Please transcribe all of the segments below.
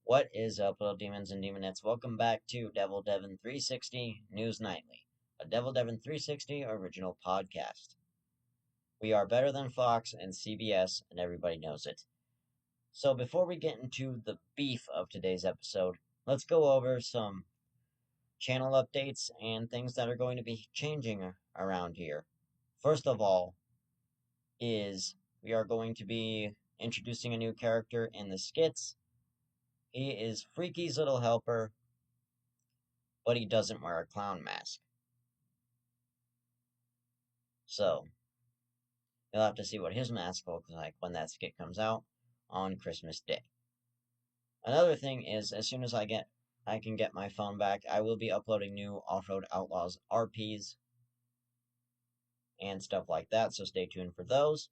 What is up, little demons and demonettes? Welcome back to DEVILDEVYN360 News Nightly, a DEVILDEVYN360 original podcast. We are better than Fox and CBS, and everybody knows it. So before we get into the beef of today's episode, let's go over some channel updates and things that are going to be changing around here. First of all, we are going to be introducing a new character in the skits. He is Freaky's little helper, but he doesn't wear a clown mask. So, you'll have to see what his mask looks like when that skit comes out on Christmas Day. Another thing is, as soon as I can get my phone back, I will be uploading new Off-Road Outlaws RPs and stuff like that, so stay tuned for those.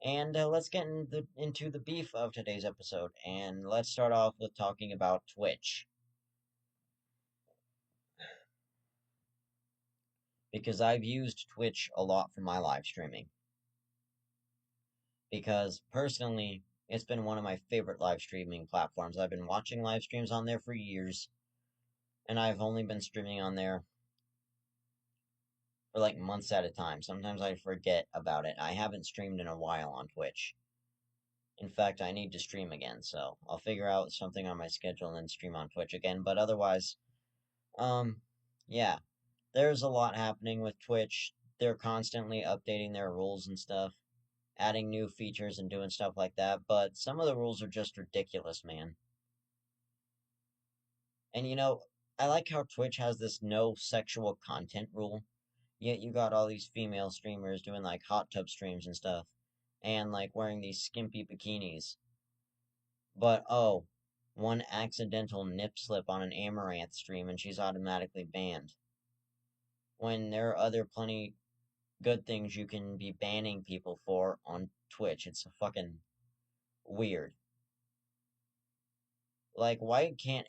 And let's get into the beef of today's episode, and let's start off with talking about Twitch. Because I've used Twitch a lot for my live streaming. Because, personally, it's been one of my favorite live streaming platforms. I've been watching live streams on there for years, and I've only been streaming on there for like months at a time. Sometimes I forget about it. I haven't streamed in a while on Twitch. In fact, I need to stream again, so I'll figure out something on my schedule and then stream on Twitch again. But otherwise, yeah, there's a lot happening with Twitch. They're constantly updating their rules and stuff, adding new features and doing stuff like that, but some of the rules are just ridiculous, man. And I like how Twitch has this no sexual content rule, yet you got all these female streamers doing like hot tub streams and stuff, and like wearing these skimpy bikinis. But oh, one accidental nip slip on an Amaranth stream and she's automatically banned. When there are other plenty good things you can be banning people for on Twitch. It's fucking weird. Like, why can't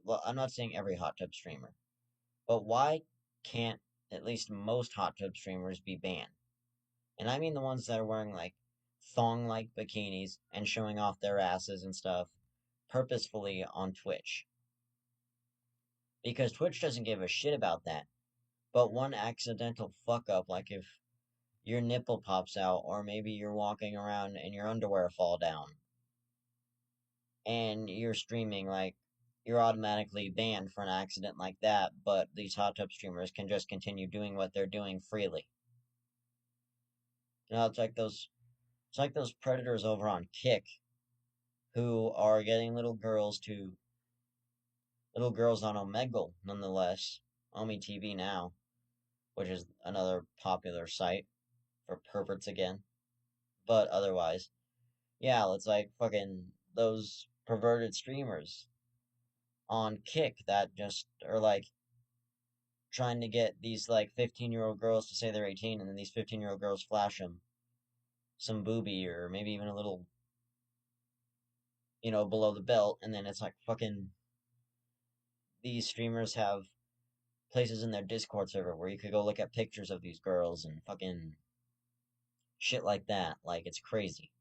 well, I'm not saying every hot tub streamer, but why can't at least most hot tub streamers be banned? And I mean the ones that are wearing, like, thong-like bikinis and showing off their asses and stuff purposefully on Twitch. Because Twitch doesn't give a shit about that. But one accidental fuck-up, like if your nipple pops out, or maybe you're walking around and your underwear fall down, and you're streaming, like, you're automatically banned for an accident like that, but these hot tub streamers can just continue doing what they're doing freely. It's like those predators over on Kick who are getting little girls on Omegle, nonetheless. Omi TV now, which is another popular site for perverts again. But otherwise, yeah, it's like fucking those perverted streamers on Kick that just are like trying to get these like 15-year-old girls to say they're 18, and then these 15-year-old girls flash them some boobie or maybe even a little, below the belt, and then it's like fucking these streamers have places in their Discord server where you could go look at pictures of these girls and fucking shit like that. Like, it's crazy.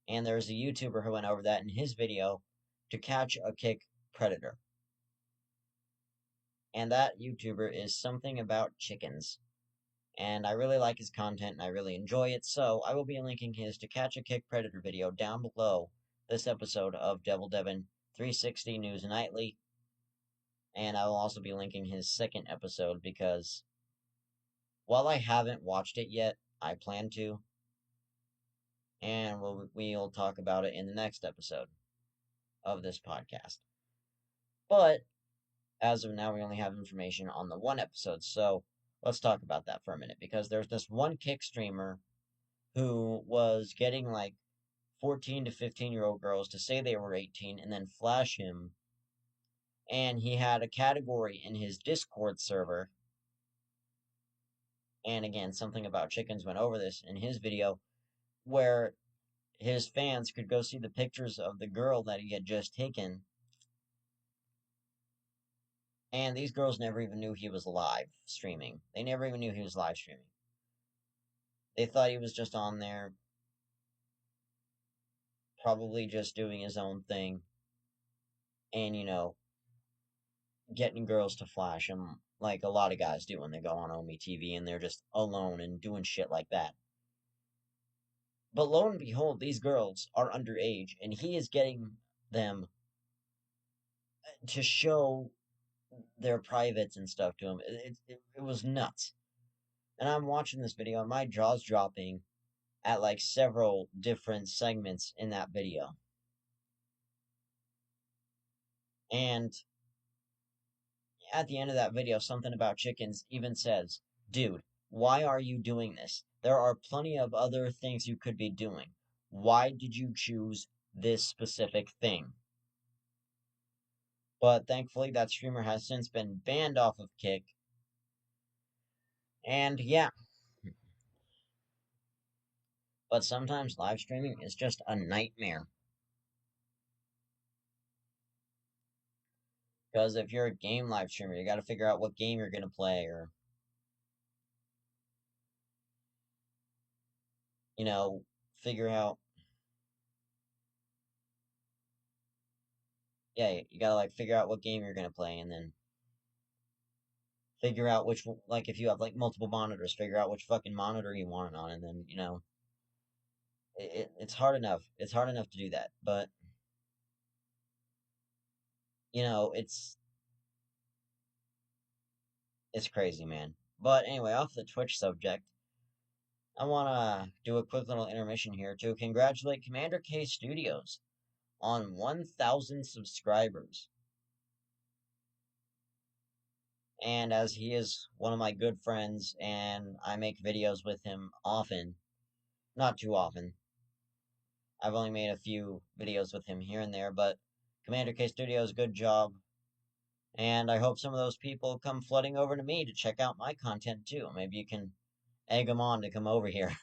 And there's a YouTuber who went over that in his video to catch a Kick predator. And that YouTuber is something about chickens. And I really like his content and I really enjoy it, so I will be linking his To Catch a Kick Predator video down below this episode of Devil Devin 360 News Nightly. And I will also be linking his second episode because while I haven't watched it yet, I plan to. And we'll talk about it in the next episode of this podcast. But as of now, we only have information on the one episode, so let's talk about that for a minute, because there's this one Kick streamer who was getting like 14 to 15-year-old girls to say they were 18 and then flash him, and he had a category in his Discord server, and again, something about chickens went over this in his video, where his fans could go see the pictures of the girl that he had just taken, and these girls never even knew he was live streaming. They never even knew he was live streaming. They thought he was just on there probably just doing his own thing and, getting girls to flash him like a lot of guys do when they go on Omi TV and they're just alone and doing shit like that. But lo and behold, these girls are underage and he is getting them to show their privates and stuff to him. It was nuts. And I'm watching this video and my jaw's dropping at like several different segments in that video. And at the end of that video, something about chickens even says, dude, why are you doing this? There are plenty of other things you could be doing. Why did you choose this specific thing? But thankfully, that streamer has since been banned off of Kick. And yeah, but sometimes live streaming is just a nightmare. Because if you're a game live streamer, you got to figure out what game you're going to play or, figure out. Yeah, you got to like figure out what game you're going to play and then figure out which, like, if you have like multiple monitors, figure out which fucking monitor you want it on, and then, it's hard enough. It's hard enough to do that, but, you know, it's, it's crazy, man. But anyway, off the Twitch subject, I want to do a quick little intermission here to congratulate Commander K Studios on 1,000 subscribers. And as he is one of my good friends and I make videos with him often, not too often, I've only made a few videos with him here and there, but Commander K Studios, good job. And I hope some of those people come flooding over to me to check out my content too. Maybe you can egg them on to come over here.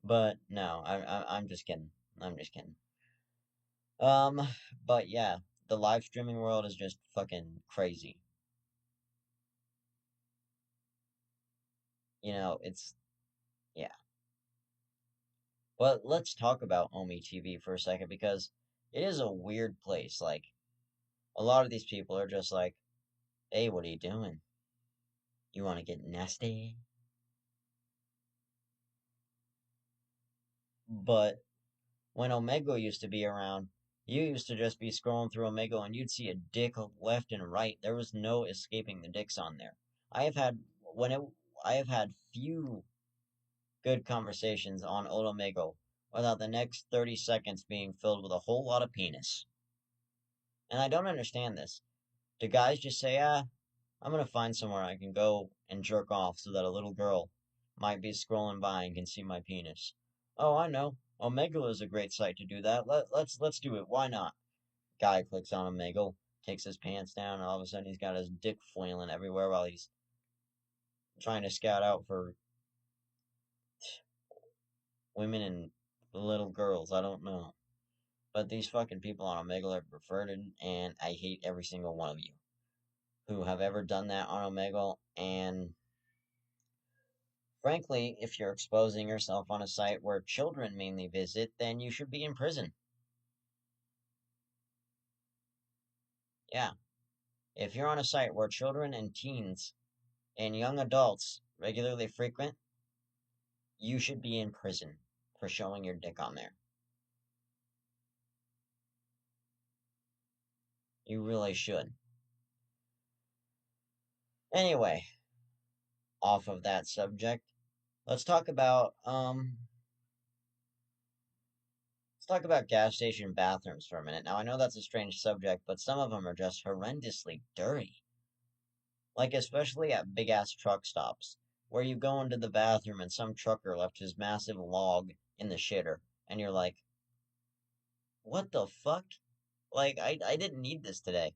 But no, I'm just kidding. I'm just kidding. Um, but yeah, the live streaming world is just fucking crazy. It's, yeah. But let's talk about Omi TV for a second because it is a weird place. Like, a lot of these people are just like, hey, what are you doing? You want to get nasty? But when Omegle used to be around, you used to just be scrolling through Omegle and you'd see a dick left and right. There was no escaping the dicks on there. I have had when it I have had few good conversations on old Omegle without the next 30 seconds being filled with a whole lot of penis. And I don't understand this. Do guys just say, I'm gonna find somewhere I can go and jerk off so that a little girl might be scrolling by and can see my penis? Oh, I know. Omegle is a great site to do that. Let's do it. Why not? Guy clicks on Omegle, takes his pants down, and all of a sudden he's got his dick flailing everywhere while he's trying to scout out for women and little girls. I don't know. But these fucking people on Omegle are perverted, and I hate every single one of you who have ever done that on Omegle. And frankly, if you're exposing yourself on a site where children mainly visit, then you should be in prison. Yeah. If you're on a site where children and teens and young adults regularly frequent, you should be in prison for showing your dick on there. You really should. Anyway, off of that subject, let's talk about gas station bathrooms for a minute. Now I know that's a strange subject, but some of them are just horrendously dirty. Like especially at big ass truck stops, where you go into the bathroom and some trucker left his massive log in the shitter, and you're like, what the fuck? Like I didn't need this today.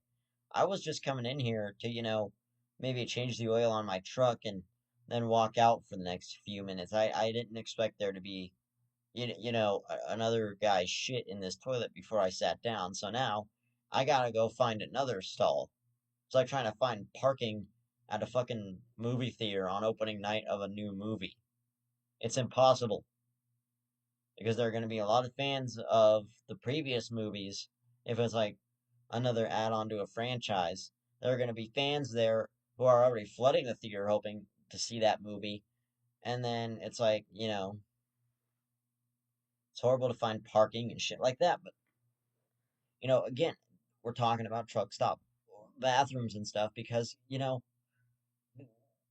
I was just coming in here to, maybe change the oil on my truck and then walk out for the next few minutes. I didn't expect there to be, another guy's shit in this toilet before I sat down. So now I gotta go find another stall. It's like trying to find parking at a fucking movie theater on opening night of a new movie. It's impossible. because there are going to be a lot of fans of the previous movies. If it's like another add-on to a franchise, there are going to be fans there who are already flooding the theater hoping to see that movie. And then it's like, it's horrible to find parking and shit like that. But, again, we're talking about truck stop bathrooms and stuff because,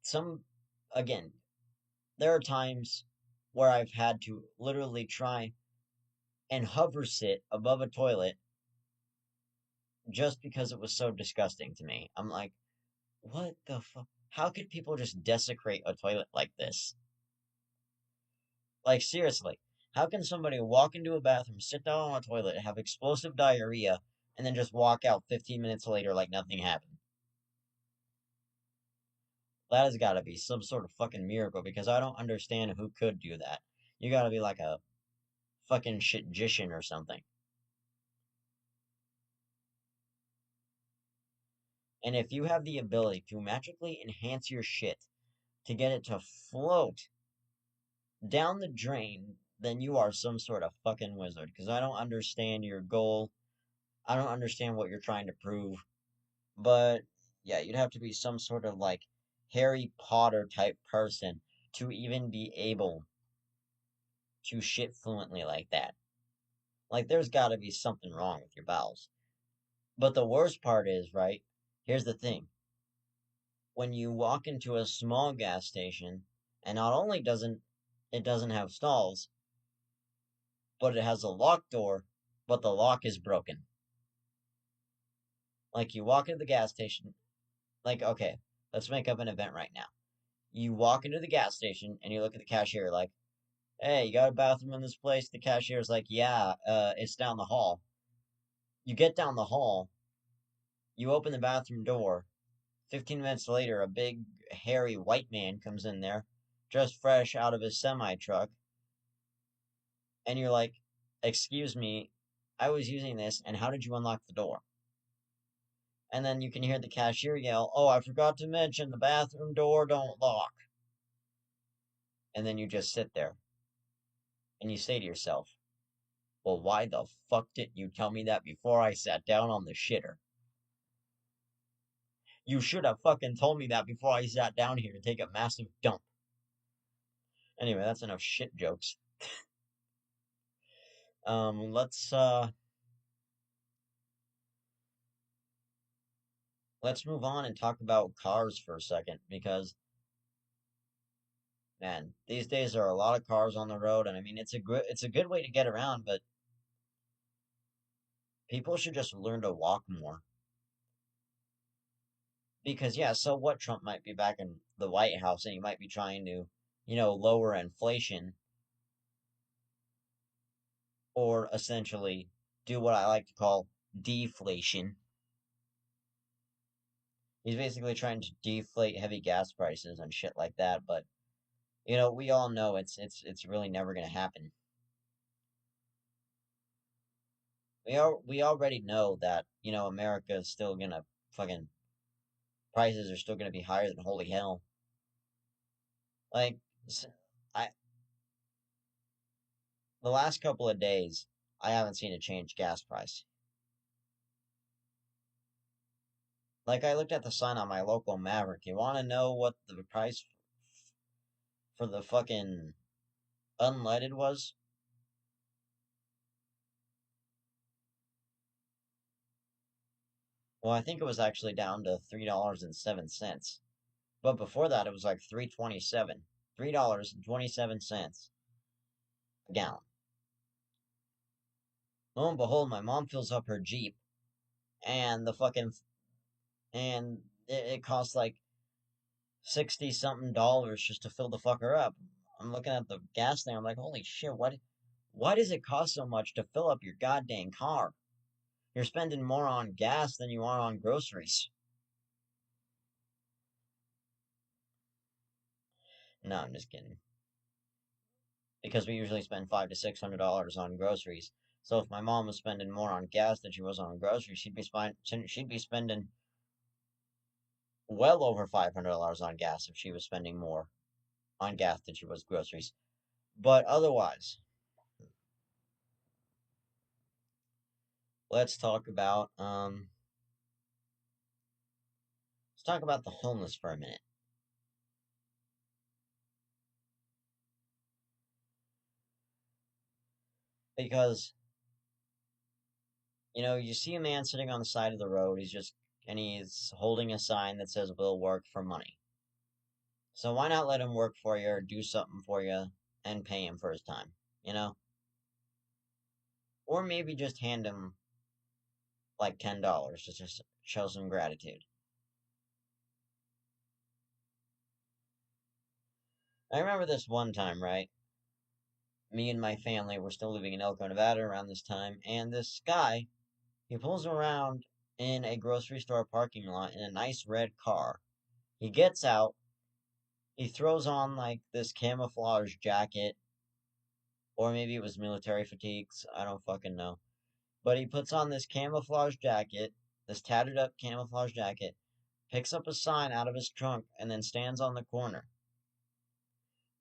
some, again, there are times where I've had to literally try and hover sit above a toilet just because it was so disgusting to me. I'm like, what the fuck? How could people just desecrate a toilet like this? Like, seriously, how can somebody walk into a bathroom, sit down on a toilet, have explosive diarrhea, and then just walk out 15 minutes later like nothing happened? That has got to be some sort of fucking miracle because I don't understand who could do that. You gotta be like a fucking shitgician or something. And if you have the ability to magically enhance your shit to get it to float down the drain, then you are some sort of fucking wizard. Because I don't understand your goal. I don't understand what you're trying to prove. But yeah, you'd have to be some sort of like Harry Potter type person to even be able to shit fluently like that. Like, there's gotta be something wrong with your bowels. But the worst part is, right? Here's the thing. When you walk into a small gas station, and not only doesn't have stalls, but it has a locked door, but the lock is broken. Like you walk into the gas station, like okay, let's make up an event right now. You walk into the gas station and you look at the cashier like, "Hey, you got a bathroom in this place?" The cashier's like, "Yeah, it's down the hall." You get down the hall, you open the bathroom door. 15 minutes later, a big, hairy white man comes in there, just fresh out of his semi truck, and you're like, "Excuse me, I was using this, and how did you unlock the door?" And then you can hear the cashier yell, "Oh, I forgot to mention the bathroom door don't lock." And then you just sit there and you say to yourself, "Well, why the fuck didn't you tell me that before I sat down on the shitter? You should have fucking told me that before I sat down here to take a massive dump." Anyway, that's enough shit jokes. Let's move on and talk about cars for a second because man, these days there are a lot of cars on the road, and I mean it's a good way to get around, but people should just learn to walk more. Because yeah, so what? Trump might be back in the White House, and he might be trying to, lower inflation or essentially do what I like to call deflation. He's basically trying to deflate heavy gas prices and shit like that, but we all know it's really never gonna happen. We already know that, America is still gonna fucking prices are still gonna be higher than holy hell. Like I the last couple of days I haven't seen a change gas price. Like I looked at the sign on my local Maverick. You wanna know what the price for the fucking unleaded was? Well, I think it was actually down to $3.07. But before that it was like 3.27. $3.27 a gallon. Lo and behold, my mom fills up her Jeep and it costs like 60 something dollars just to fill the fucker up. I'm looking at the gas thing, I'm like, holy shit, why does it cost so much to fill up your goddamn car? You're spending more on gas than you are on groceries. No, I'm just kidding. Because we usually spend $500 to $600 on groceries. So if my mom was spending more on gas than she was on groceries, she'd be spending well over $500 on gas if she was spending more on gas than she was groceries. But otherwise, let's talk about let's talk about the homeless for a minute. Because, you see a man sitting on the side of the road, and he's holding a sign that says we'll work for money. So why not let him work for you or do something for you and pay him for his time, you know? Or maybe just hand him like $10 to just show some gratitude. I remember this one time, right? Me and my family were still living in Elko, Nevada around this time, and this guy, he pulls around in a grocery store parking lot in a nice red car. He gets out, he throws on like this camouflage jacket, or maybe it was military fatigues, I don't fucking know. But he puts on this camouflage jacket, this tattered up camouflage jacket, picks up a sign out of his trunk, and then stands on the corner.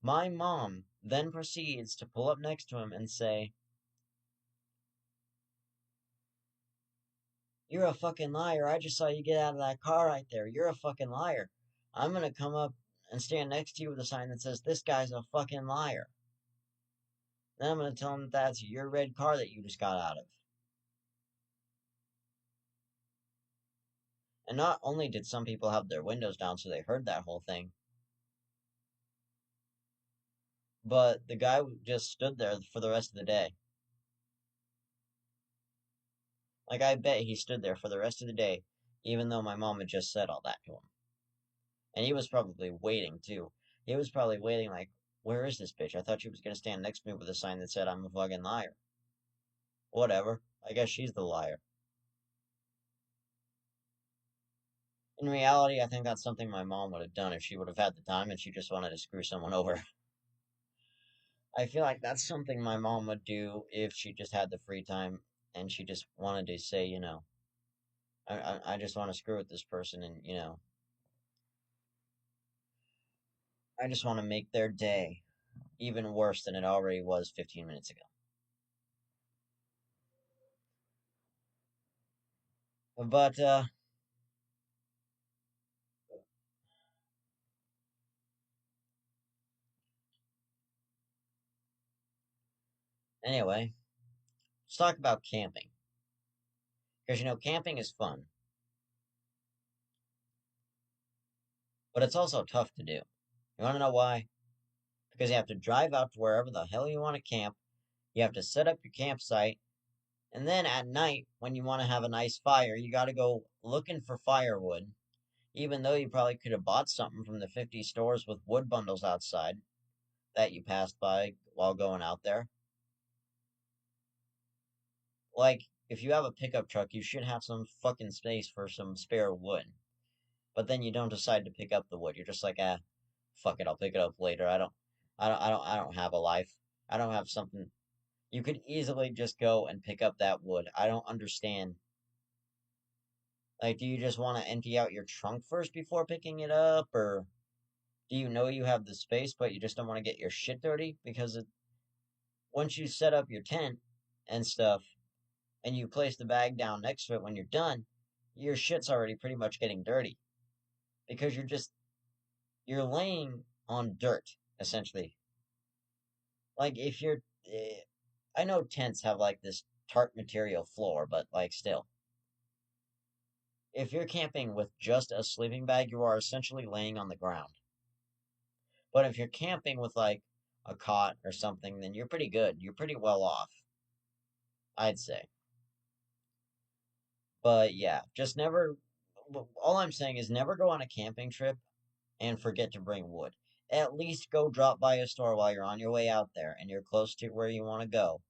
My mom then proceeds to pull up next to him and say, "You're a fucking liar. I just saw you get out of that car right there. You're a fucking liar. I'm gonna come up and stand next to you with a sign that says, 'This guy's a fucking liar.' Then I'm gonna tell him that that's your red car that you just got out of." And not only did some people have their windows down so they heard that whole thing, but the guy just stood there for the rest of the day. Like, I bet he stood there for the rest of the day, even though my mom had just said all that to him. And he was probably waiting, too. He was probably waiting, like, where is this bitch? I thought she was gonna stand next to me with a sign that said, "I'm a fucking liar." Whatever. I guess she's the liar. In reality, I think that's something my mom would have done if she would have had the time and she just wanted to screw someone over. I feel like that's something my mom would do if she just had the free time and she just wanted to say, I just want to screw with this person and, I just want to make their day even worse than it already was 15 minutes ago. But, anyway, let's talk about camping. Because, camping is fun, but it's also tough to do. You want to know why? Because you have to drive out to wherever the hell you want to camp, you have to set up your campsite, and then at night, when you want to have a nice fire, you got to go looking for firewood, even though you probably could have bought something from the 50 stores with wood bundles outside that you passed by while going out there. Like, if you have a pickup truck, you should have some fucking space for some spare wood. But then you don't decide to pick up the wood. You're just like, fuck it, I'll pick it up later. I don't have a life. I don't have something. You could easily just go and pick up that wood. I don't understand. Like, do you just want to empty out your trunk first before picking it up? Or do you know you have the space, but you just don't want to get your shit dirty? Because once you set up your tent and stuff, and you place the bag down next to it when you're done, your shit's already pretty much getting dirty. Because you're laying on dirt, essentially. Like, if you're. I know tents have, like, this tart material floor, but, like, still. If you're camping with just a sleeping bag, you are essentially laying on the ground. But if you're camping with like a cot or something, then you're pretty good. You're pretty well off, I'd say. But yeah, just never. All I'm saying is never go on a camping trip and forget to bring wood. At least go drop by a store while you're on your way out there and you're close to where you want to go.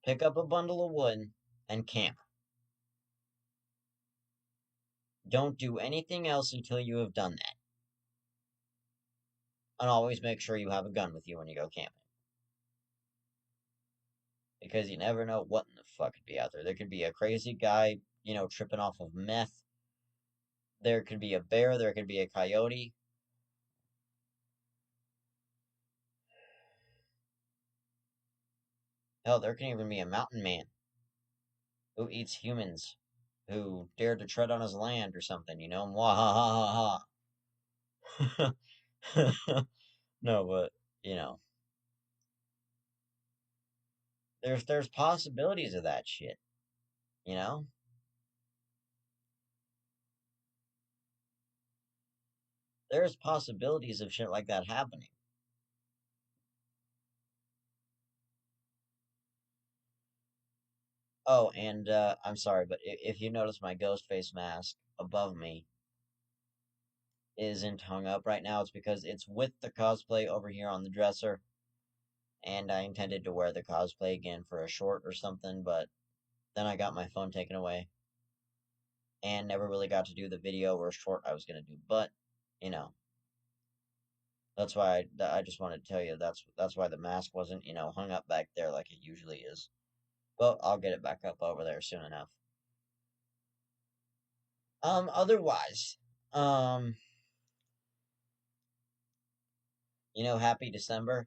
Pick up a bundle of wood and camp. Don't do anything else until you have done that. And always make sure you have a gun with you when you go camping. Because you never know what in the fuck could be out there. There could be a crazy guy, tripping off of meth. There could be a bear, there could be a coyote. Hell, there can even be a mountain man who eats humans, who dared to tread on his land or something, you know? Mwahahaha. No, but, you know, there's possibilities of that shit, you know? There's possibilities of shit like that happening. Oh, and I'm sorry, but if you notice my ghost face mask above me isn't hung up right now, it's because it's with the cosplay over here on the dresser, and I intended to wear the cosplay again for a short or something, but then I got my phone taken away and never really got to do the video or short I was gonna do. But, you know, that's why I just wanted to tell you that's why the mask wasn't, hung up back there like it usually is. But I'll get it back up over there soon enough. Otherwise, um, happy December.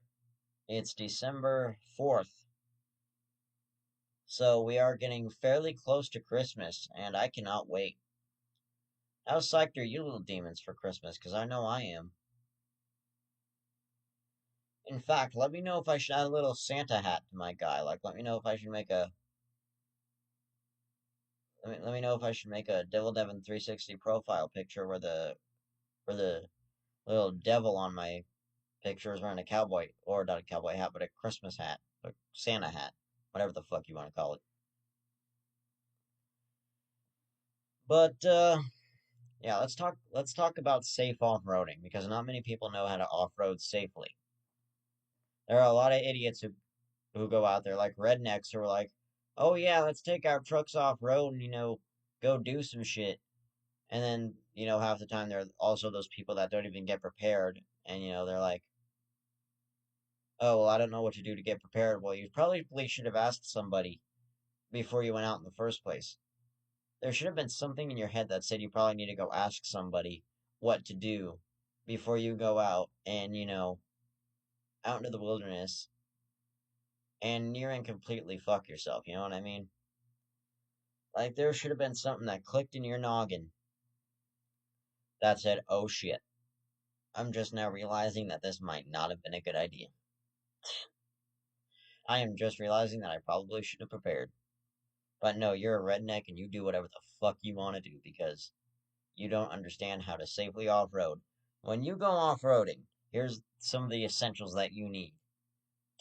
It's December 4th. So we are getting fairly close to Christmas, and I cannot wait. How psyched are you little demons for Christmas? Because I know I am. In fact, let me know if I should add a little Santa hat to my guy. Like, let me know if I should make a. Let me know if I should make a Devil Devin 360 profile picture where the little devil on my picture is wearing a cowboy, or not a cowboy hat, but a Christmas hat, a Santa hat, whatever the fuck you want to call it. But yeah, let's talk about safe off-roading because not many people know how to off-road safely. There are a lot of idiots who go out there like rednecks who are like, "Oh yeah, let's take our trucks off-road and go do some shit." And then, half the time there are also those people that don't even get prepared and they're like, "Oh, well, I don't know what to do to get prepared." Well, you probably should have asked somebody before you went out in the first place. There should have been something in your head that said you probably need to go ask somebody what to do before you go out and, out into the wilderness and near and completely fuck yourself. You know what I mean? Like, there should have been something that clicked in your noggin that said, oh shit, I'm just now realizing that this might not have been a good idea. I am just realizing that I probably should have prepared. But no, you're a redneck and you do whatever the fuck you want to do because you don't understand how to safely off road. When you go off roading, here's some of the essentials that you need: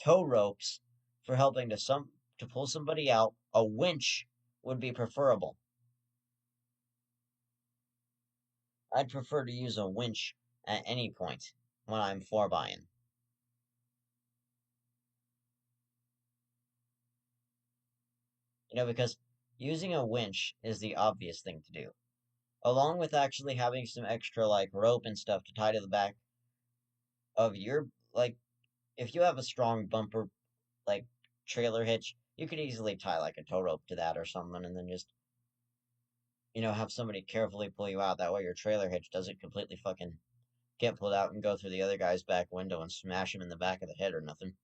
tow ropes for helping to pull somebody out. A winch would be preferable. I'd prefer to use a winch at any point when I'm four-bying. Because using a winch is the obvious thing to do. Along with actually having some extra, like, rope and stuff to tie to the back of your, like, if you have a strong bumper, like, trailer hitch, you could easily tie, like, a tow rope to that or something and then just, have somebody carefully pull you out. That way your trailer hitch doesn't completely fucking get pulled out and go through the other guy's back window and smash him in the back of the head or nothing.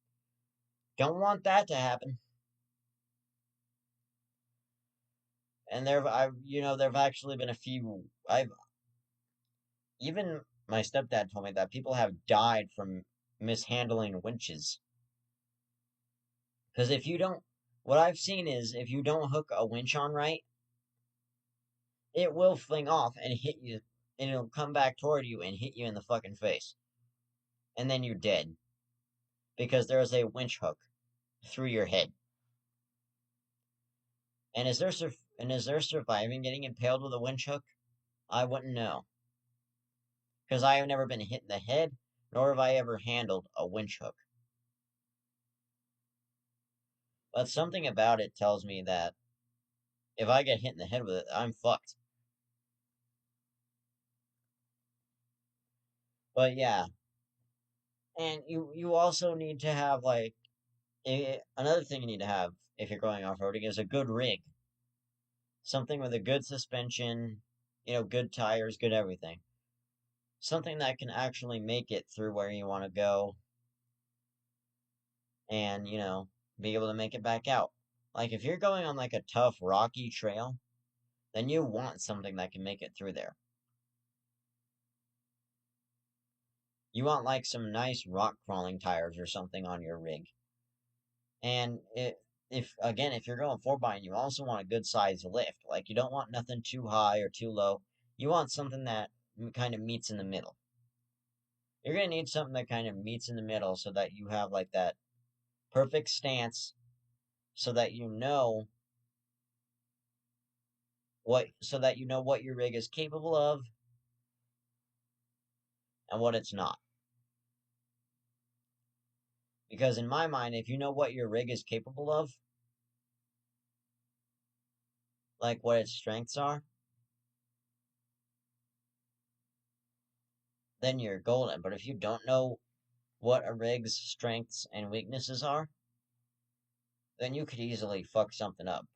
Don't want that to happen. And there've actually been a few. Even my stepdad told me that people have died from mishandling winches. Because what I've seen is if you don't hook a winch on right, it will fling off and hit you, and it'll come back toward you and hit you in the fucking face. And then you're dead. Because there is a winch hook through your head. And is there surviving getting impaled with a winch hook? I wouldn't know. Because I have never been hit in the head, nor have I ever handled a winch hook. But something about it tells me that if I get hit in the head with it, I'm fucked. But yeah, and you also need to have like another thing you need to have if you're going off-roading is a good rig. Something with a good suspension, good tires, good everything. Something that can actually make it through where you want to go and, be able to make it back out. Like, if you're going on, like, a tough, rocky trail, then you want something that can make it through there. You want, like, some nice rock crawling tires or something on your rig. And if you're going 4x, you also want a good size lift. Like, you don't want nothing too high or too low. You want something that kind of meets in the middle. You're going to need something that kind of meets in the middle so that you have, like, that perfect stance so that you know what your rig is capable of and what it's not. Because in my mind, if you know what your rig is capable of, like what its strengths are, then you're golden. But if you don't know what a rig's strengths and weaknesses are, then you could easily fuck something up.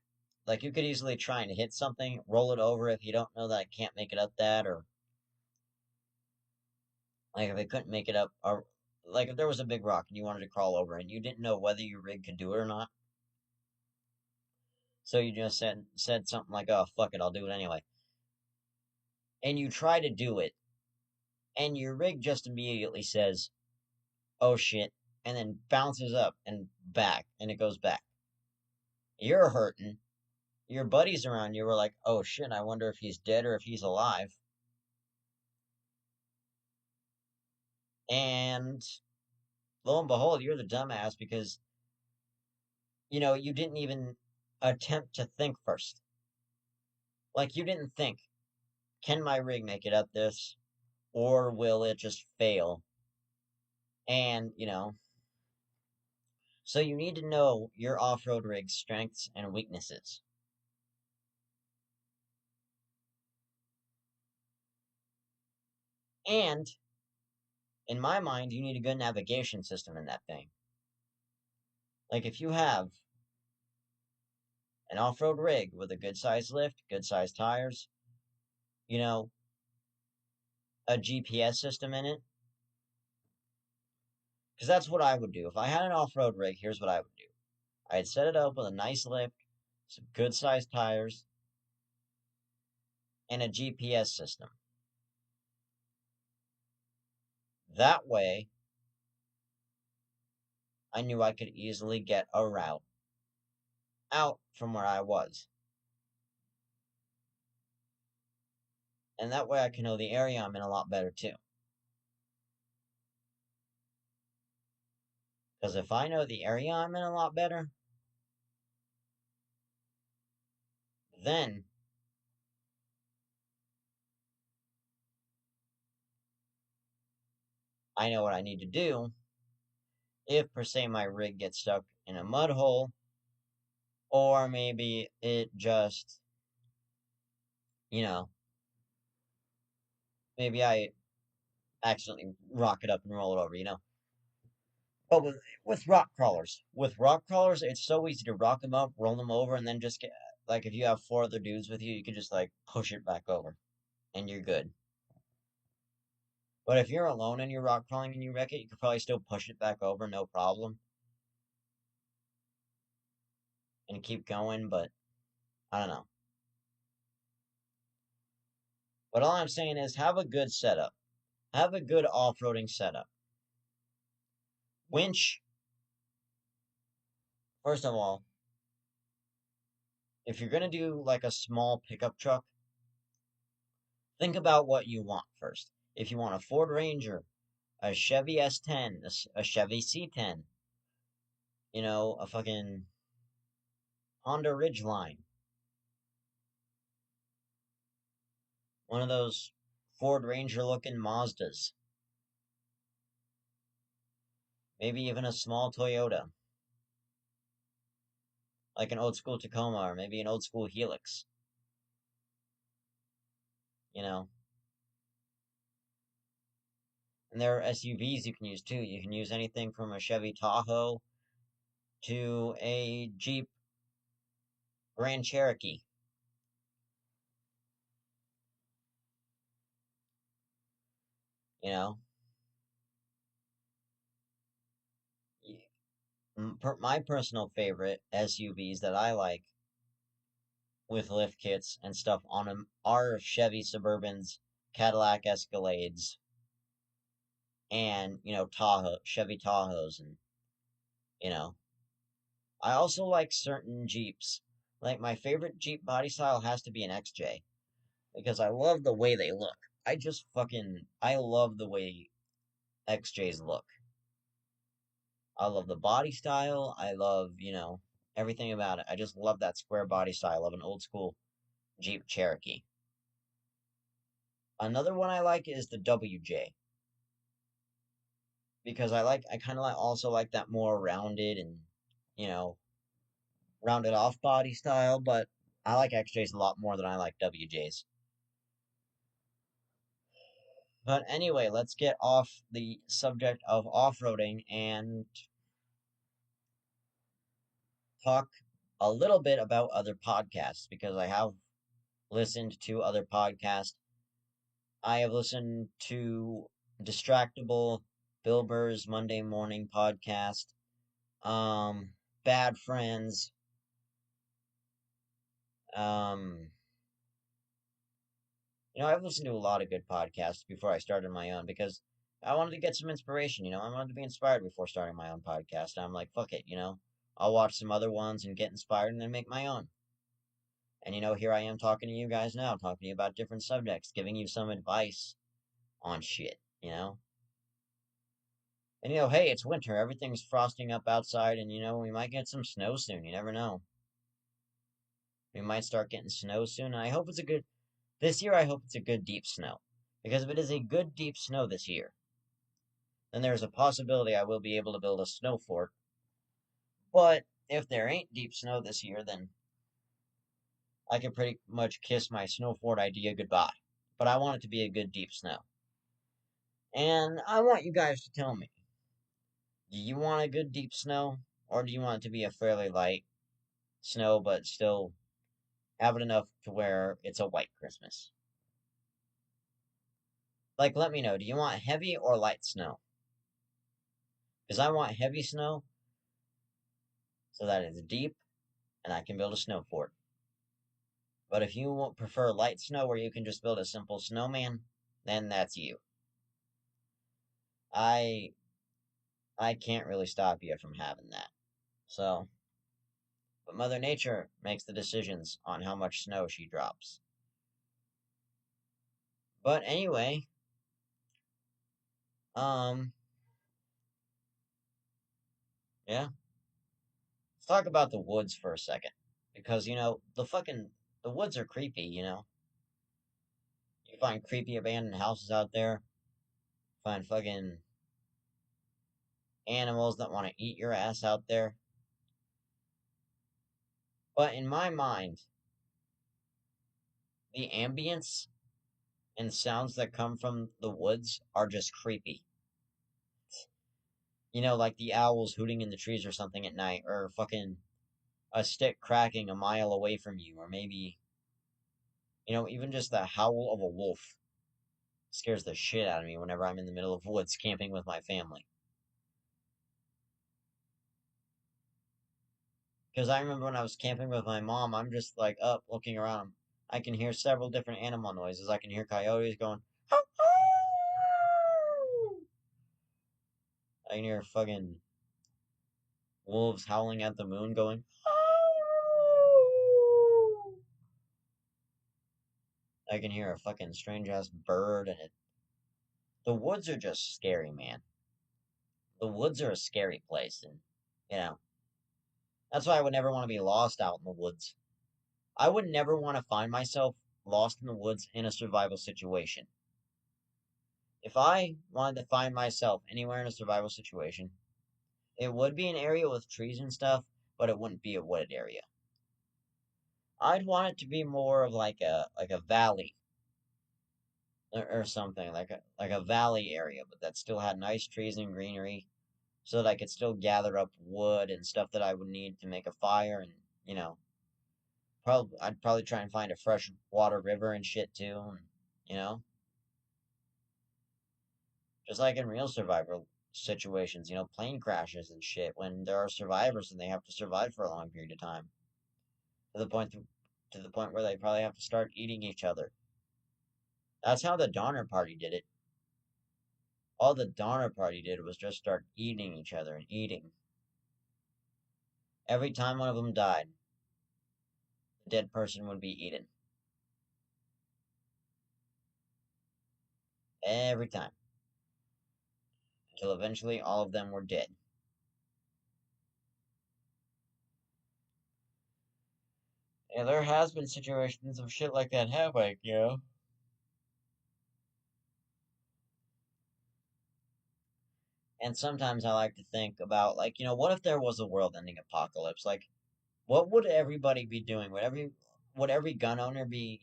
Like, you could easily try and hit something, roll it over if you don't know that it can't make it up that, or like if it couldn't make it up, or like if there was a big rock and you wanted to crawl over and you didn't know whether your rig could do it or not, so you just said something like, "Oh fuck it, I'll do it anyway," and you try to do it, and your rig just immediately says, "Oh shit," and then bounces up and back, and it goes back. You're hurting. Your buddies around you were like, "Oh shit, I wonder if he's dead or if he's alive," and lo and behold, you're the dumbass because you didn't even attempt to think first. Like, you didn't think, can my rig make it up this, or will it just fail? And, so you need to know your off-road rig's strengths and weaknesses. And, in my mind, you need a good navigation system in that thing. Like, if you have an off-road rig with a good size lift, good size tires, you know, a GPS system in it, because that's what I would do. If I had an off-road rig, here's what I would do. I'd set it up with a nice lift, some good sized tires, and a GPS system. That way, I knew I could easily get a route out from where I was. And that way I can know the area I'm in a lot better too. Because if I know the area I'm in a lot better, then I know what I need to do if, per se, my rig gets stuck in a mud hole, or maybe it just, you know, maybe I accidentally rock it up and roll it over. But with rock crawlers, it's so easy to rock them up, roll them over, and then just get, like, if you have four other dudes with you, you can just, like, push it back over, and you're good. But if you're alone and you're rock crawling and you wreck it, you could probably still push it back over, no problem, and keep going, but I don't know. But all I'm saying is have a good setup. Have a good off-roading setup. Winch, first of all, if you're going to do like a small pickup truck, think about what you want first. If you want a Ford Ranger, a Chevy S10, a Chevy C10, a fucking Honda Ridgeline, one of those Ford Ranger looking Mazdas, maybe even a small Toyota, like an old school Tacoma or maybe an old school Helix, you know. And there are SUVs you can use too. You can use anything from a Chevy Tahoe to a Jeep Grand Cherokee. You know, My personal favorite SUVs that I like with lift kits and stuff on them are Chevy Suburbans, Cadillac Escalades, and Chevy Tahoes, and you know. I also like certain Jeeps. Like my favorite Jeep body style has to be an XJ because I love the way they look. I love the way XJs look. I love the body style. I love, everything about it. I just love that square body style of an old school Jeep Cherokee. Another one I like is the WJ because I kind of also like that more rounded and, you know, rounded off body style, but I like XJs a lot more than I like WJs. But anyway, let's get off the subject of off-roading and talk a little bit about other podcasts because I have listened to other podcasts. I have listened to Distractable, Bill Burr's Monday Morning Podcast, um, Bad Friends, um, I've listened to a lot of good podcasts before I started my own because I wanted to get some inspiration. I wanted to be inspired before starting my own podcast. I'm like, fuck it, I'll watch some other ones and get inspired and then make my own. And here I am talking to you guys now, talking to you about different subjects, giving you some advice on shit. And hey, it's winter, everything's frosting up outside, and we might get some snow soon. You never know. We might start getting snow soon, and this year I hope it's a good deep snow. Because if it is a good deep snow this year, then there's a possibility I will be able to build a snow fort. But if there ain't deep snow this year, then I can pretty much kiss my snow fort idea goodbye. But I want it to be a good deep snow. And I want you guys to tell me, do you want a good deep snow? Or do you want it to be a fairly light snow, but still have it enough to where it's a white Christmas? Like, let me know, do you want heavy or light snow? Because I want heavy snow so that it's deep and I can build a snow fort. But if you prefer light snow where you can just build a simple snowman, then that's you. I I can't really stop you from having that. So, but Mother Nature makes the decisions on how much snow she drops. But anyway, um, yeah. Let's talk about the woods for a second. Because, the woods are creepy. You find creepy abandoned houses out there, find fucking animals that want to eat your ass out there. But in my mind, the ambience and sounds that come from the woods are just creepy. Like the owls hooting in the trees or something at night, or fucking a stick cracking a mile away from you, or maybe, even just the howl of a wolf scares the shit out of me whenever I'm in the middle of woods camping with my family. Because I remember when I was camping with my mom, I'm just like up looking around. I can hear several different animal noises. I can hear coyotes going, "How, how!" I can hear fucking wolves howling at the moon going, "How!" I can hear a fucking strange ass bird, and the woods are just scary, man. The woods are a scary place, and you know that's why I would never want to be lost out in the woods. I would never want to find myself lost in the woods in a survival situation. If I wanted to find myself anywhere in a survival situation, it would be an area with trees and stuff, but it wouldn't be a wooded area. I'd want it to be more of like a valley or something like a valley area, but that still had nice trees and greenery, so that I could still gather up wood and stuff that I would need to make a fire, and you know, I'd probably try and find a fresh water river and shit too, and you know, just like in real survival. situations, plane crashes and shit, when there are survivors and they have to survive for a long period of time, to the point where they probably have to start eating each other. That's how the Donner Party did it. All the Donner Party did was just start eating each other and eating. Every time one of them died, the dead person would be eaten. Every time. Until eventually all of them were dead. And there has been situations of shit like that happening. And sometimes I like to think about, like, what if there was a world-ending apocalypse? Like, what would everybody be doing? Would every gun owner be,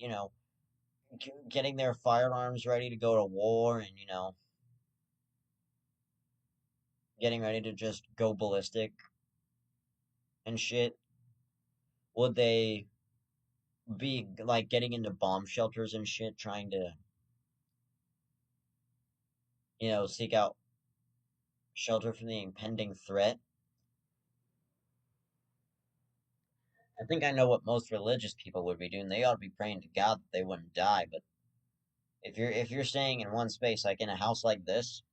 getting their firearms ready to go to war and, getting ready to just go ballistic and shit? Would they be like getting into bomb shelters and shit, trying to, seek out shelter from the impending threat? I think I know what most religious people would be doing. They ought to be praying to God that they wouldn't die. But if you're staying in one space, like in a house like this,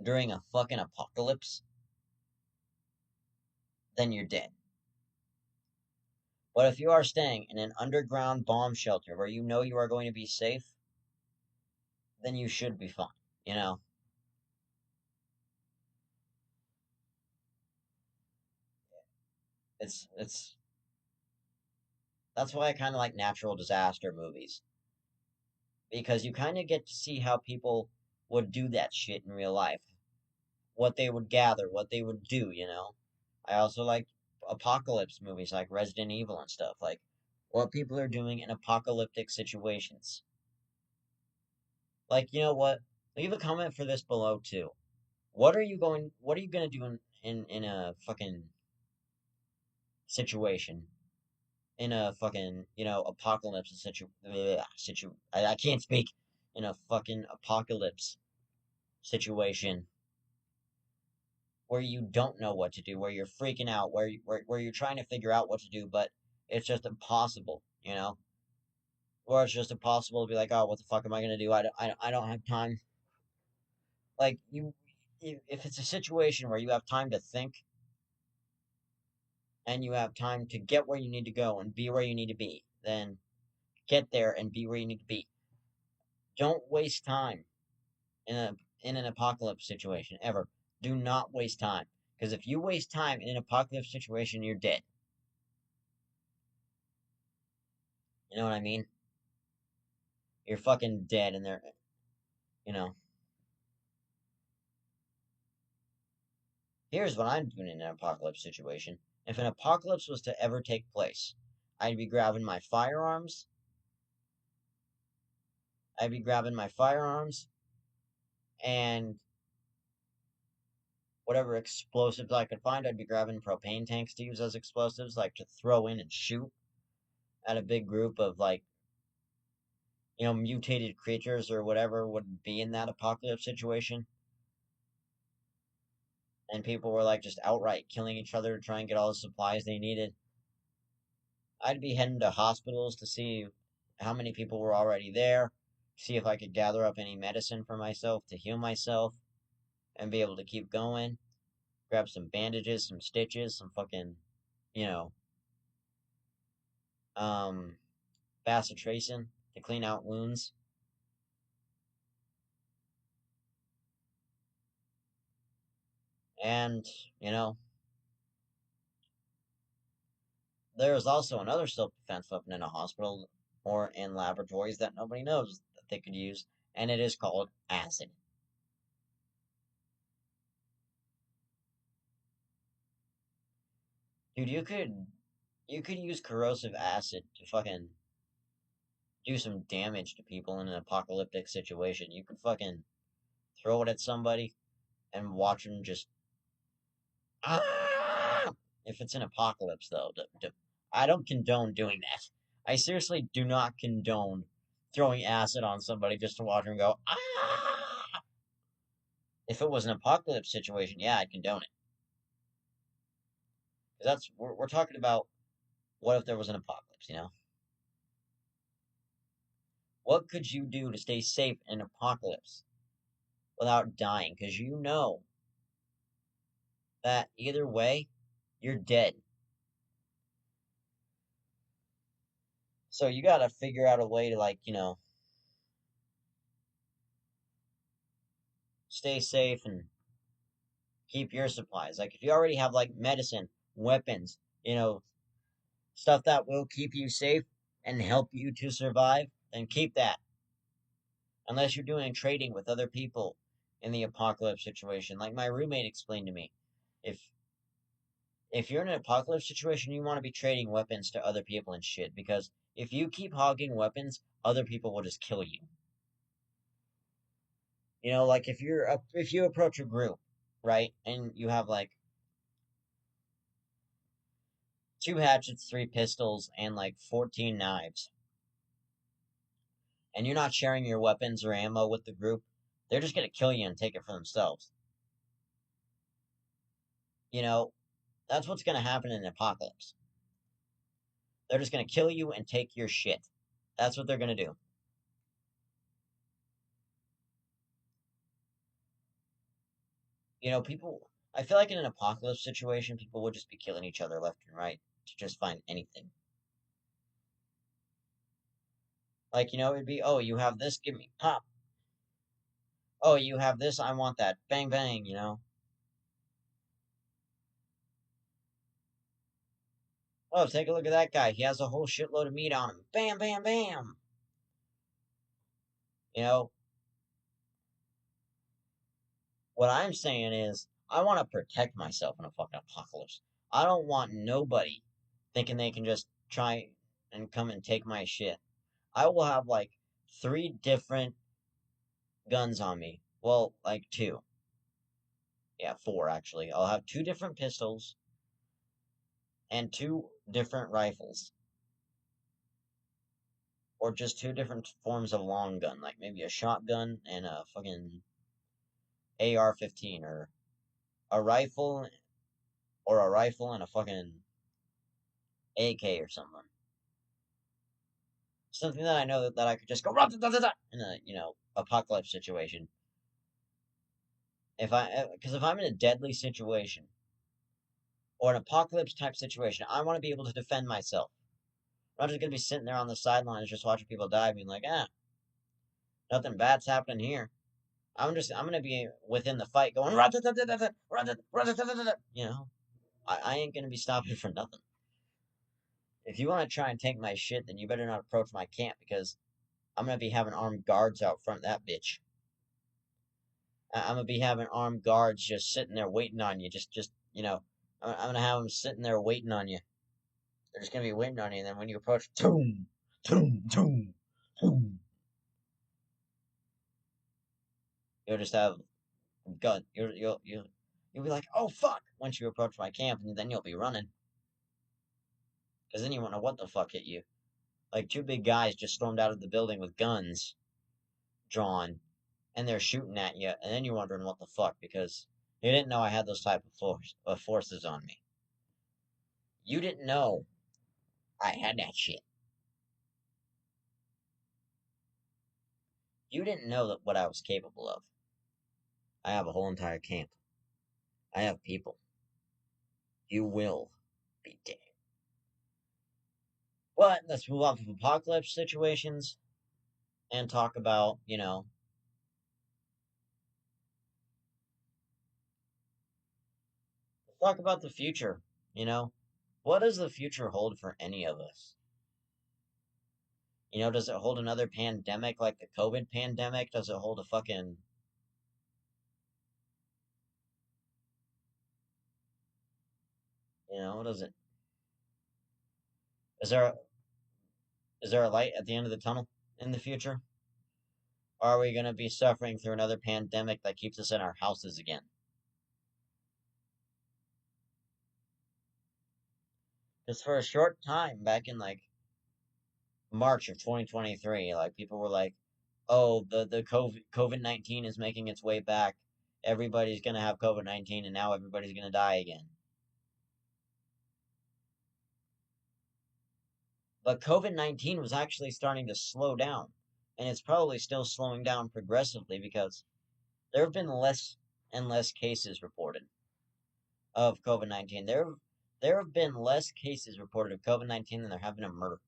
during a fucking apocalypse, then you're dead. But if you are staying in an underground bomb shelter where you know you are going to be safe, then you should be fine. You know, it's that's why I kind of like natural disaster movies, because you kind of get to see how people would do that shit in real life, what they would gather, what they would do. I also like apocalypse movies like Resident Evil and stuff, like what people are doing in apocalyptic situations. Like, you know what? Leave a comment for this below too. What are you gonna do in a fucking situation? In a fucking, apocalypse I can't speak. In a fucking apocalypse situation where you don't know what to do, where you're freaking out, where you're trying to figure out what to do, but it's just impossible. Or it's just impossible to be like, oh, what the fuck am I gonna do? I don't have time. Like if it's a situation where you have time to think and you have time to get where you need to go and be where you need to be, then get there and be where you need to be. Don't waste time in an apocalypse situation ever. Do not waste time, because if you waste time in an apocalypse situation, you're dead. You know what I mean? You're fucking dead, and they're you know. Here's what I'm doing in an apocalypse situation. If an apocalypse was to ever take place, I'd be grabbing my firearms. I'd be grabbing my firearms and whatever explosives I could find. I'd be grabbing propane tanks to use as explosives, like to throw in and shoot at a big group of, like, mutated creatures or whatever would be in that apocalypse situation. And people were like just outright killing each other to try and get all the supplies they needed. I'd be heading to hospitals to see how many people were already there, see if I could gather up any medicine for myself to heal myself and be able to keep going. Grab some bandages, some stitches, some fucking, you know, um, bacitracin to clean out wounds. And, you know, there's also another self-defense weapon in a hospital or in laboratories that nobody knows that they could use, and it is called acid. Dude, you could use corrosive acid to fucking do some damage to people in an apocalyptic situation. You could fucking throw it at somebody and watch them just ah! If it's an apocalypse, though, I don't condone doing that. I seriously do not condone throwing acid on somebody just to watch them go ah! If it was an apocalypse situation, yeah, I'd condone it. 'Cause we're talking about what if there was an apocalypse, you know? What could you do to stay safe in an apocalypse without dying? Because you know that either way, you're dead. So you gotta figure out a way to, like, stay safe and keep your supplies. Like, if you already have, like, medicine, weapons, stuff that will keep you safe and help you to survive, then keep that. Unless you're doing trading with other people in the apocalypse situation. Like my roommate explained to me, if if you're in an apocalypse situation, you want to be trading weapons to other people and shit. Because if you keep hogging weapons, other people will just kill you. Like if you approach a group, right, and you have like 2 hatchets, 3 pistols, and like 14 knives, and you're not sharing your weapons or ammo with the group, they're just gonna kill you and take it for themselves. You know, that's what's gonna happen in an apocalypse. They're just gonna kill you and take your shit. That's what they're gonna do. People. I feel like in an apocalypse situation, people would just be killing each other left and right to just find anything. Like, it'd be, oh, you have this, give me pop. Oh, you have this, I want that. Bang, bang. Oh, take a look at that guy. He has a whole shitload of meat on him. Bam, bam, bam. You know, what I'm saying is, I want to protect myself in a fucking apocalypse. I don't want nobody thinking they can just try and come and take my shit. I will have like 3 different guns on me. Well, like 2. Yeah, 4 actually. I'll have 2 different pistols and 2 different rifles. Or just 2 different forms of long gun, like maybe a shotgun and a fucking AR-15, or a rifle and a fucking AK or something. Something that I know that I could just go in a apocalypse situation. Because if I'm in a deadly situation or an apocalypse type situation, I want to be able to defend myself. I'm not just gonna be sitting there on the sidelines just watching people die, being like, nothing bad's happening here. I'm gonna be within the fight going, I ain't gonna be stopping for nothing. If you want to try and take my shit, then you better not approach my camp, because I'm gonna be having armed guards out front of that bitch. I'm gonna be having armed guards just sitting there waiting on you. I'm gonna have them sitting there waiting on you. They're just gonna be waiting on you, and then when you approach, toom, toom, toom, toom, you'll just have gun. You'll be like, oh fuck, once you approach my camp, and then you'll be running, because then you won't know what the fuck hit you. Like 2 big guys just stormed out of the building with guns drawn, and they're shooting at you, and then you're wondering what the fuck, because you didn't know I had those type of forces on me. You didn't know I had that shit. You didn't know that what I was capable of. I have a whole entire camp. I have people. You will be dead. But let's move on from apocalypse situations and talk about, talk about the future. You know, what does the future hold for any of us? Does it hold another pandemic like the COVID pandemic? Does it hold a fucking, does it, is there, is there a light at the end of the tunnel in the future? Or are we going to be suffering through another pandemic that keeps us in our houses again? Because for a short time, back in like March of 2023, like people were like, "Oh, the COVID-19 is making its way back. everybody's gonna have COVID-19 and now everybody's gonna die again. But COVID-19 was actually starting to slow down, and it's probably still slowing down progressively because there have been less and less cases reported of COVID-19. There have been less cases reported of COVID-19 than there have been of murder.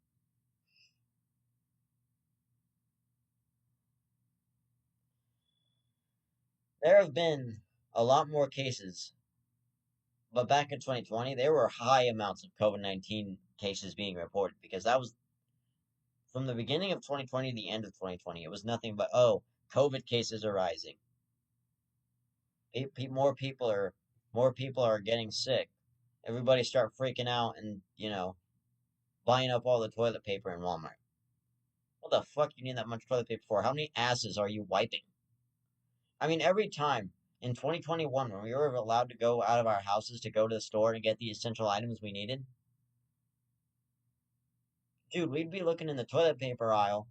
There have been a lot more cases, but back in 2020, there were high amounts of COVID-19 cases being reported because that was from the beginning of 2020 to the end of 2020. It was nothing but, oh, COVID cases are rising. More people are getting sick. Everybody start freaking out and, buying up all the toilet paper in Walmart. What the fuck you need that much toilet paper for? How many asses are you wiping? I mean, every time in 2021 when we were allowed to go out of our houses to go to the store and get the essential items we needed, dude, we'd be looking in the toilet paper aisle.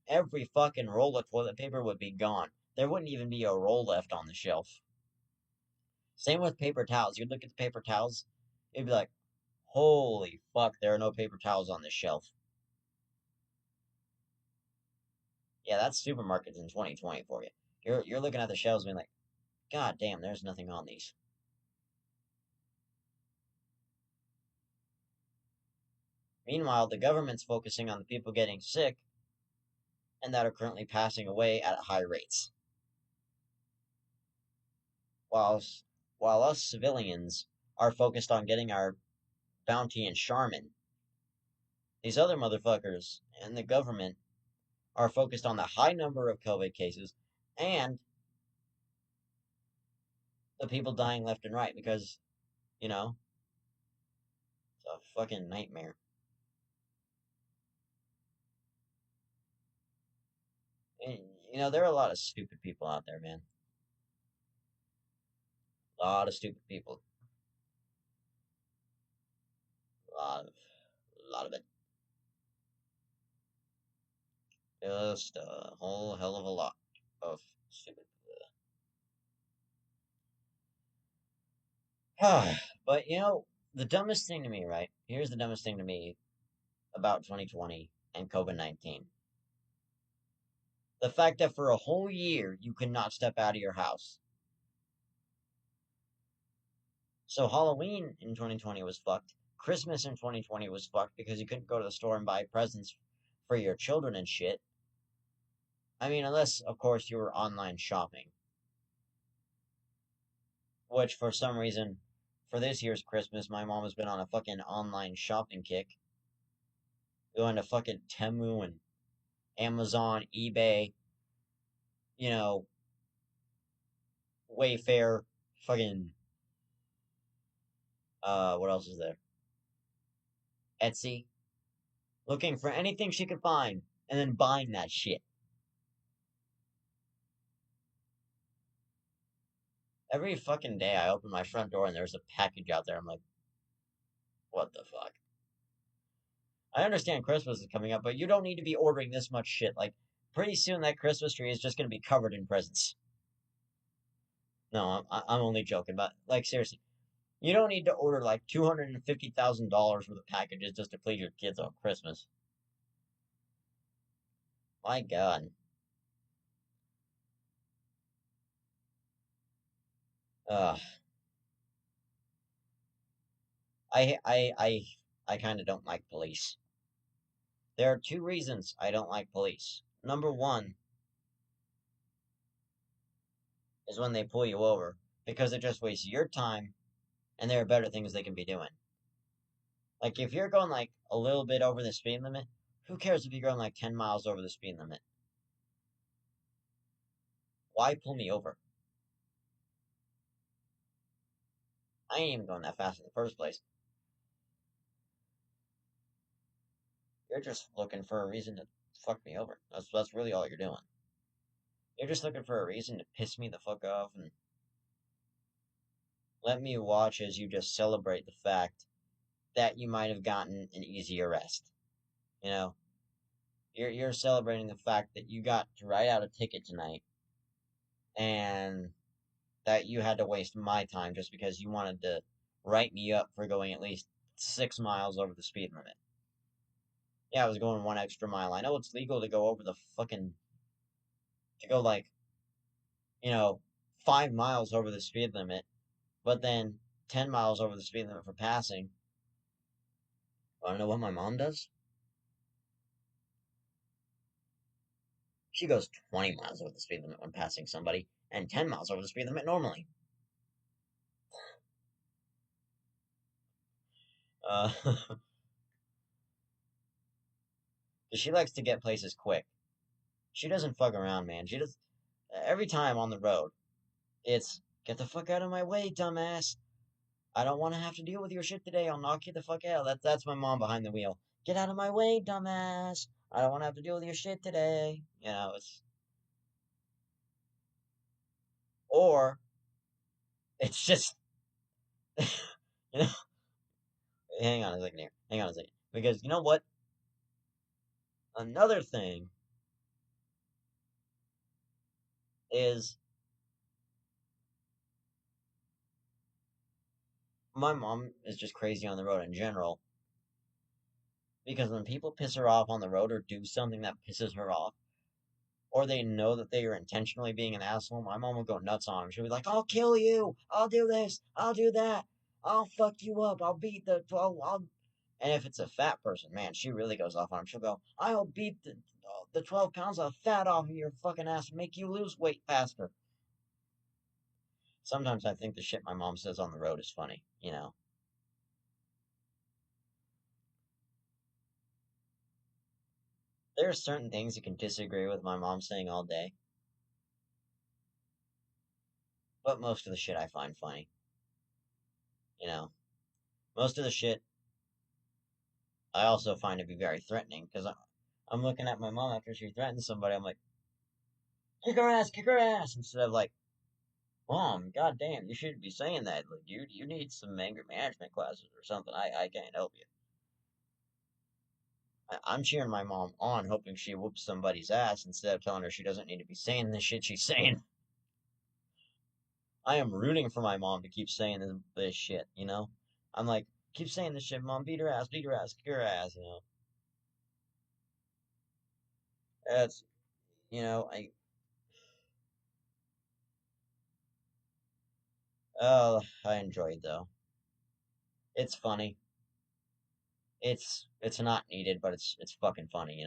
Every fucking roll of toilet paper would be gone. There wouldn't even be a roll left on the shelf. Same with paper towels. You'd look at the paper towels, you'd be like, holy fuck, there are no paper towels on this shelf. Yeah, that's supermarkets in 2020 for you. You're looking at the shelves being like, God damn, there's nothing on these. Meanwhile, the government's focusing on the people getting sick and that are currently passing away at high rates. While, while us civilians are focused on getting our bounty and Charmin, these other motherfuckers and the government are focused on the high number of COVID cases and the people dying left and right because, you know, it's a fucking nightmare. And, there are a lot of stupid people out there, man. A lot of stupid people. A lot of it. Just a whole hell of a lot of stupid. But the dumbest thing to me, right? Here's the dumbest thing to me about 2020 and COVID-19. The fact that for a whole year you could not step out of your house. So Halloween in 2020 was fucked. Christmas in 2020 was fucked because you couldn't go to the store and buy presents for your children and shit. I mean, unless, of course, you were online shopping. Which, for some reason, for this year's Christmas, my mom has been on a fucking online shopping kick. Going to fucking Temu and Amazon, eBay, you know, Wayfair, fucking, what else is there? Etsy. Looking for anything she could find, and then buying that shit. Every fucking day I open my front door and there's a package out there. I'm like, what the fuck? I understand Christmas is coming up, but you don't need to be ordering this much shit. Like, pretty soon that Christmas tree is just going to be covered in presents. No, I'm only joking, but, like, seriously. You don't need to order, like, $250,000 worth of packages just to please your kids on Christmas. My God. Ugh. I, I, I, I kind of don't like police. There are two reasons I don't like police. Number one is when they pull you over, because it just wastes your time, and there are better things they can be doing. Like, if you're going, like, a little bit over the speed limit, who cares if you're going, like, 10 miles over the speed limit? Why pull me over? I ain't even going that fast in the first place. You're just looking for a reason to fuck me over. That's really all you're doing. You're just looking for a reason to piss me the fuck off and let me watch as you just celebrate the fact that you might have gotten an easy arrest. You know, you're celebrating the fact that you got to write out a ticket tonight and that you had to waste my time just because you wanted to write me up for going at least 6 miles over the speed limit. Yeah, I was going 1 extra mile. I know it's legal to go over the fucking, to go like, you know, 5 miles over the speed limit, but then 10 miles over the speed limit for passing. Wanna know what my mom does? She goes 20 miles over the speed limit when passing somebody, and 10 miles over the speed limit normally. Uh, she likes to get places quick. She doesn't fuck around, man. She does every time on the road. It's get the fuck out of my way, dumbass. I don't want to have to deal with your shit today. I'll knock you the fuck out. That's my mom behind the wheel. Get out of my way, dumbass. I don't want to have to deal with your shit today. It's or it's just you know. Hang on a second here. Hang on a second, because you know what? Another thing is my mom is just crazy on the road in general. Because when people piss her off on the road or do something that pisses her off, or they know that they are intentionally being an asshole, my mom will go nuts on him. She'll be like, "I'll kill you. I'll do this. I'll do that. I'll fuck you up. I'll beat the 12. And if it's a fat person, man, she really goes off on him. She'll go, "I'll beat the 12 pounds of fat off of your fucking ass and make you lose weight faster." Sometimes I think the shit my mom says on the road is funny. There are certain things you can disagree with my mom saying all day, but most of the shit I find funny. You know, most of the shit I also find to be very threatening because I'm looking at my mom after she threatens somebody. I'm like, kick her ass, instead of like, Mom, goddamn, you shouldn't be saying that. Like, you need some anger management classes or something. I can't help you. I'm cheering my mom on, hoping she whoops somebody's ass instead of telling her she doesn't need to be saying the shit she's saying. I am rooting for my mom to keep saying this shit. I'm like, keep saying this shit, Mom. Beat her ass, kick her ass. That's, you know, I, I enjoy it though. It's funny. It's not needed, but it's fucking funny.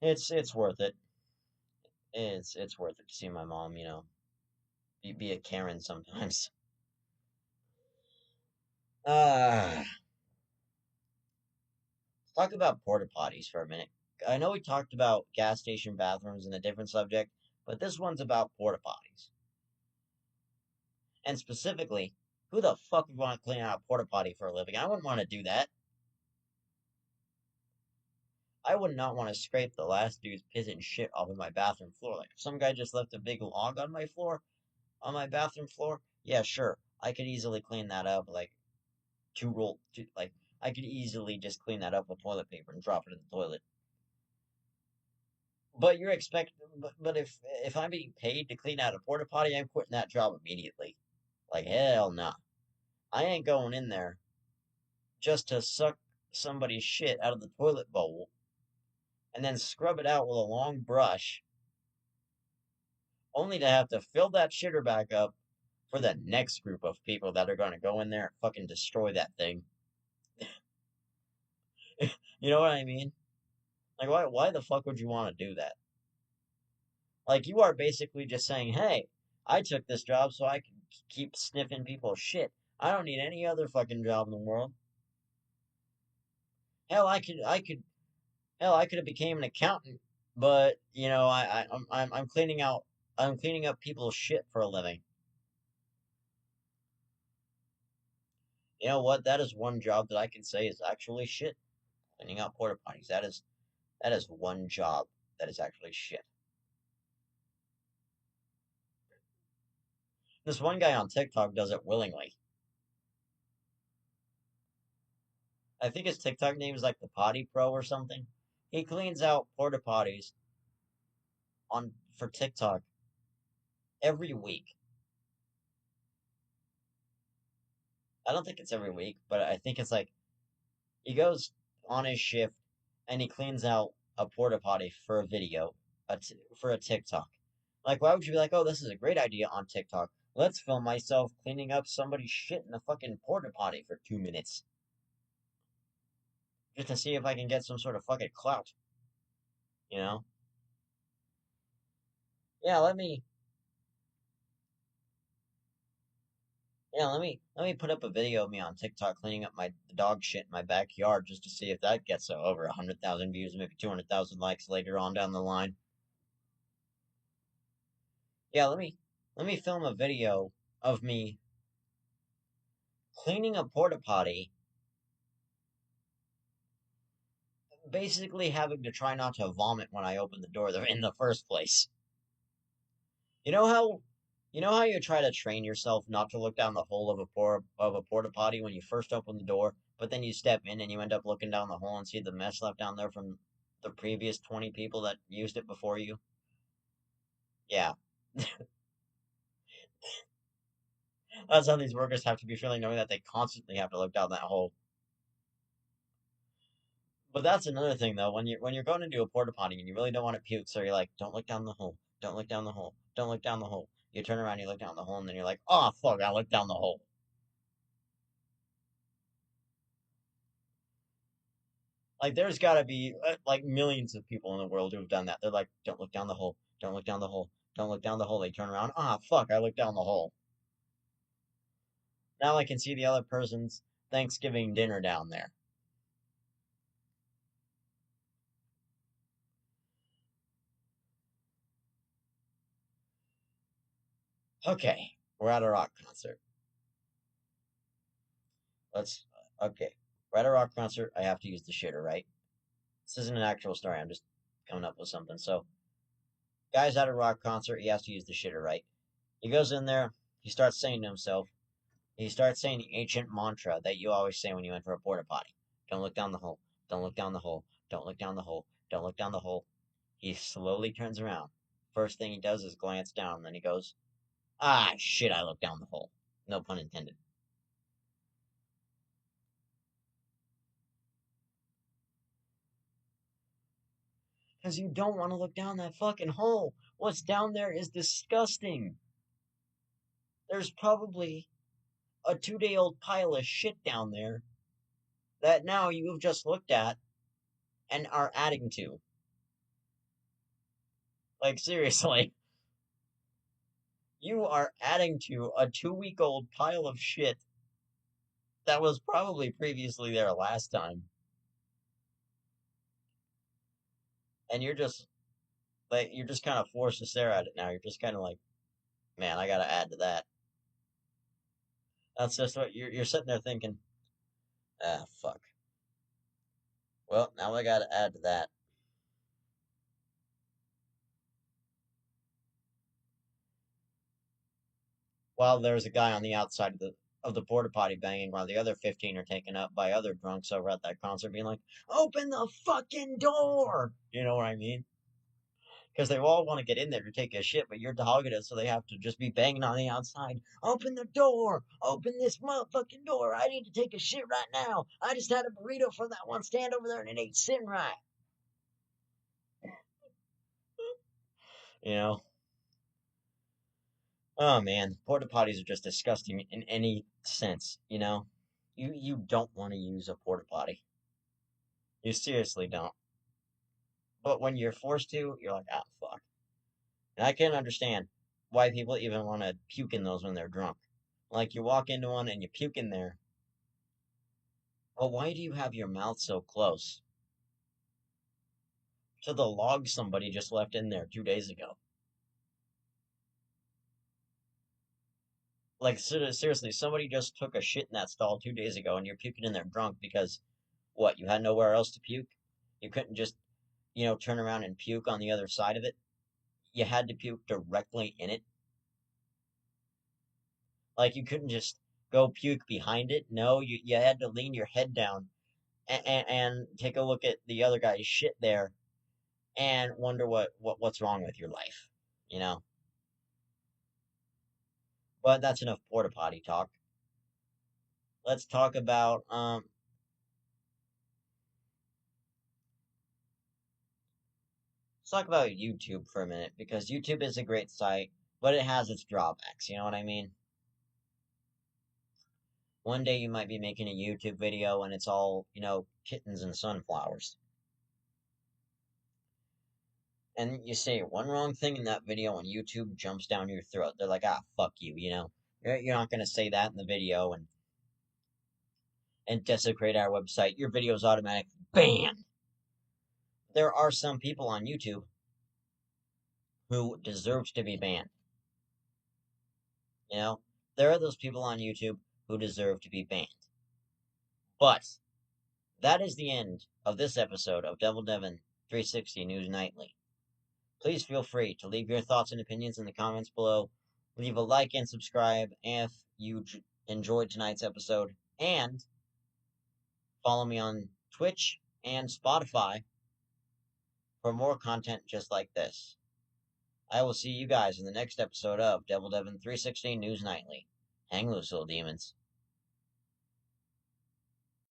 It's worth it. It's worth it to see my mom, be a Karen sometimes. Uh, let's talk about porta potties for a minute. I know we talked about gas station bathrooms and a different subject, but this one's about porta potties. And specifically, who the fuck would want to clean out a porta potty for a living? I wouldn't want to do that. I would not want to scrape the last dude's piss and shit off of my bathroom floor. Like, if some guy just left a big log on my floor, on my bathroom floor, yeah, sure, I could easily clean that up. Like, like, I could easily just clean that up with toilet paper and drop it in the toilet. But you're expecting, but if I'm being paid to clean out a porta potty, I'm quitting that job immediately. Like, hell no. I ain't going in there just to suck somebody's shit out of the toilet bowl and then scrub it out with a long brush, only to have to fill that shitter back up for the next group of people that are going to go in there and fucking destroy that thing. You know what I mean? Like, why the fuck would you want to do that? Like, you are basically just saying, hey, I took this job so I can keep sniffing people's shit. I don't need any other fucking job in the world. Hell, I could have became an accountant, but I'm I'm cleaning up people's shit for a living. You know what? That is one job that I can say is actually shit. Cleaning out porta potties. That is one job that is actually shit. This one guy on TikTok does it willingly. I think his TikTok name is like the Potty Pro or something. He cleans out porta potties for TikTok every week. I don't think it's every week, but I think it's like he goes on his shift and he cleans out a porta potty for a video, for a TikTok. Like, why would you be like, oh, this is a great idea on TikTok? Let's film myself cleaning up somebody's shit in a fucking porta potty for 2 minutes just to see if I can get some sort of fucking clout, you know? Yeah, let me put up a video of me on TikTok cleaning up my dog shit in my backyard just to see if that gets over 100,000 views, maybe 200,000 likes later on down the line. Yeah, let me film a video of me cleaning a porta potty, basically having to try not to vomit when I open the door there in the first place. You know how you know how you try to train yourself not to look down the hole of a porta potty when you first open the door, but then you step in and you end up looking down the hole and see the mess left down there from the previous 20 people that used it before you? Yeah. That's how these workers have to be feeling, knowing that they constantly have to look down that hole. But that's another thing though, when you're going into a porta potty and you really don't want to puke, so you're like, don't look down the hole, don't look down the hole, don't look down the hole. You turn around, you look down the hole, and then you're like, oh fuck, I looked down the hole. Like there's got to be like millions of people in the world who have done that. They're like, don't look down the hole, don't look down the hole, don't look down the hole. They turn around, ah fuck, I looked down the hole. Now I can see the other person's Thanksgiving dinner down there. Okay, we're at a rock concert. Let's okay. We're at a rock concert. I have to use the shitter, right? This isn't an actual story. I'm just coming up with something. So, guy's at a rock concert. He has to use the shitter, right? He goes in there. He starts saying to himself, he starts saying the ancient mantra that you always say when you enter a porta potty. Don't look down the hole. Don't look down the hole. Don't look down the hole. Don't look down the hole. He slowly turns around. First thing he does is glance down. Then he goes, ah, shit, I looked down the hole. No pun intended. Because you don't want to look down that fucking hole. What's down there is disgusting. There's probably a 2-day old pile of shit down there that now you have just looked at and are adding to. Like, seriously, you are adding to a 2-week old pile of shit that was probably previously there last time. And you're just kind of forced to stare at it now. You're just kind of like, man, I gotta add to that. That's just what you're sitting there thinking, ah, fuck. Well, now I gotta add to that. While there's a guy on the outside of the porta potty banging while the other 15 are taken up by other drunks over at that concert being like, open the fucking door! You know what I mean? Because they all want to get in there to take a shit, but you're dogging it, so they have to just be banging on the outside. Open the door! Open this motherfucking door! I need to take a shit right now! I just had a burrito from that one stand over there and it ain't sitting right. You know? Oh man, porta potties are just disgusting in any sense, you know? You don't want to use a porta potty. You seriously don't. But when you're forced to, you're like, ah, fuck. And I can understand why people even want to puke in those when they're drunk. Like you walk into one and you puke in there. Well, why do you have your mouth so close to the log somebody just left in there 2 days ago? Like seriously, somebody just took a shit in that stall 2 days ago and you're puking in there drunk because what, you had nowhere else to puke? You couldn't just, turn around and puke on the other side of it? You had to puke directly in it? Like you couldn't just go puke behind it? No, you had to lean your head down and take a look at the other guy's shit there and wonder what's wrong with your life, you know? But that's enough porta potty talk. Let's talk about let's talk about YouTube for a minute because YouTube is a great site, but it has its drawbacks, you know what I mean? One day you might be making a YouTube video and it's all, kittens and sunflowers. And you say one wrong thing in that video and YouTube jumps down your throat. They're like, ah, fuck you, you know? You're not going to say that in the video and desecrate our website. Your video's automatically banned. There are some people on YouTube who deserve to be banned. You know? There are those people on YouTube who deserve to be banned. But that is the end of this episode of Devil Devin 360 News Nightly. Please feel free to leave your thoughts and opinions in the comments below. Leave a like and subscribe if you enjoyed tonight's episode. And follow me on Twitch and Spotify for more content just like this. I will see you guys in the next episode of Devil Devin 360 News Nightly. Hang loose, little demons.